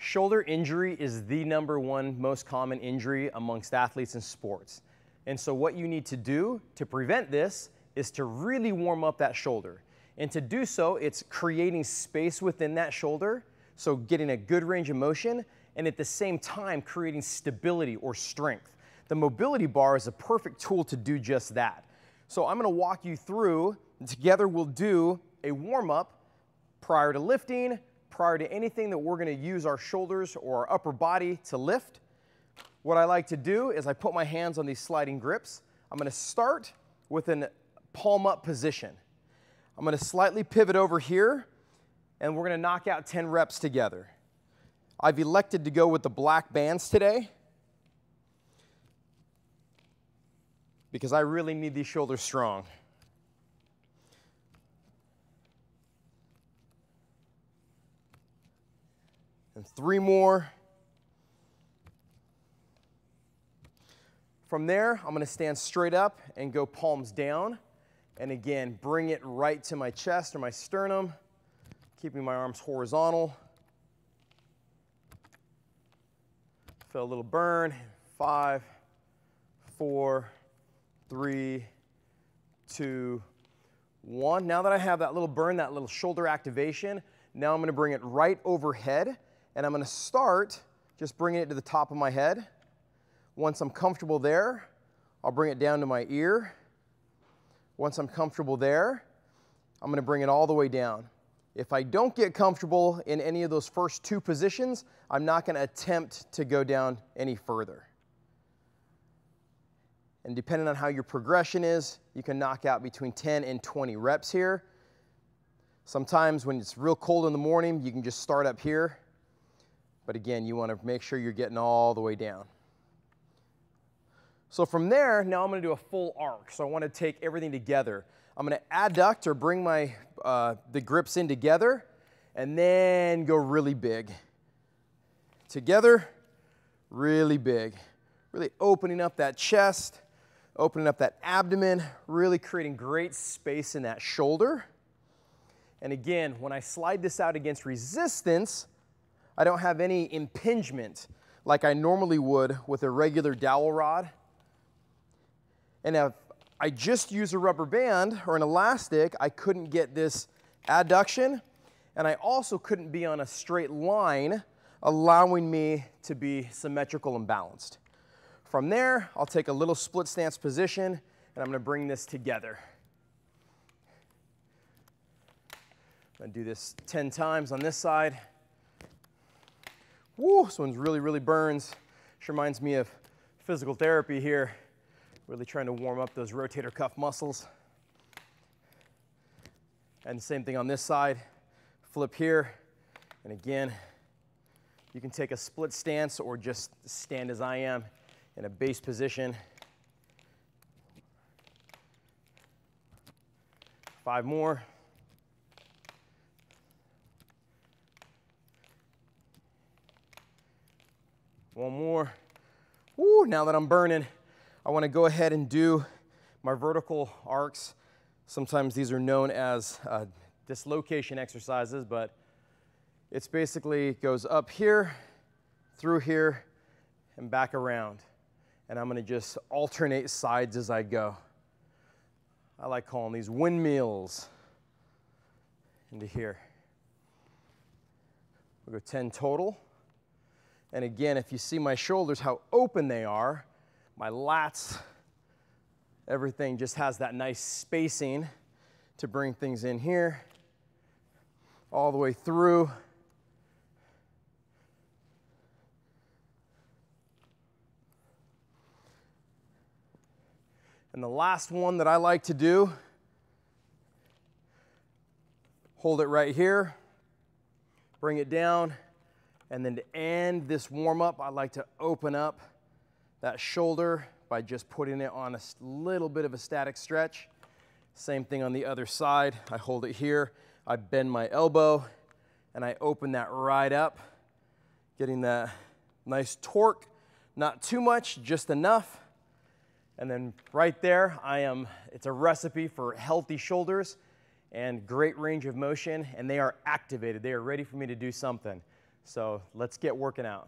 Shoulder injury is the #1 most common injury amongst athletes in sports. And so what you need to do to prevent this is to really warm up that shoulder. And to do so, it's creating space within that shoulder, so getting a good range of motion, and at the same time creating stability or strength. The mobility bar is a perfect tool to do just that. So I'm going to walk you through, and together we'll do a warm-up prior to lifting, prior to anything that we're going to use our shoulders or our upper body to lift. What I like to do is I put my hands on these sliding grips. I'm going to start with a palm up position. I'm going to slightly pivot over here, and we're going to knock out 10 reps together. I've elected to go with the black bands today because I really need these shoulders strong. And 3 more. From there, I'm going to stand straight up and go palms down. And again, bring it right to my chest or my sternum, keeping my arms horizontal. Feel a little burn. 5, 4, 3, 2, 1. Now that I have that little burn, that little shoulder activation, now I'm going to bring it right overhead. And I'm going to start just bringing it to the top of my head. Once I'm comfortable there, I'll bring it down to my ear. Once I'm comfortable there, I'm going to bring it all the way down. If I don't get comfortable in any of those first 2 positions, I'm not going to attempt to go down any further. And depending on how your progression is, you can knock out between 10 and 20 reps here. Sometimes when it's real cold in the morning, you can just start up here. But again, you want to make sure you're getting all the way down. So from there, now I'm going to do a full arc. So I want to take everything together. I'm going to adduct or bring my the grips in together and then go really big. Together, really big. Really opening up that chest, opening up that abdomen, really creating great space in that shoulder. And again, when I slide this out against resistance, I don't have any impingement like I normally would with a regular dowel rod. And if I just use a rubber band or an elastic, I couldn't get this adduction, and I also couldn't be on a straight line, allowing me to be symmetrical and balanced. From there, I'll take a little split stance position, and I'm going to bring this together. I'm going to do this 10 times on this side. Woo, this one's really burns. Sure reminds me of physical therapy here. Really trying to warm up those rotator cuff muscles. And the same thing on this side. Flip here. And again, you can take a split stance or just stand as I am in a base position. 5 more. One more. Woo, now that I'm burning, I want to go ahead and do my vertical arcs. Sometimes these are known as dislocation exercises, but it's basically goes up here, through here, and back around. And I'm going to just alternate sides as I go. I like calling these windmills into here. We'll go 10 total. And again, if you see my shoulders, how open they are, my lats, everything just has that nice spacing to bring things in here, all the way through. And the last one that I like to do, hold it right here, bring it down, and then to end this warm-up, I like to open up that shoulder by just putting it on a little bit of a static stretch. Same thing on the other side. I hold it here, I bend my elbow, and I open that right up, getting that nice torque, not too much, just enough. And then right there, it's a recipe for healthy shoulders and great range of motion, and they are activated. They are ready for me to do something. So let's get working out.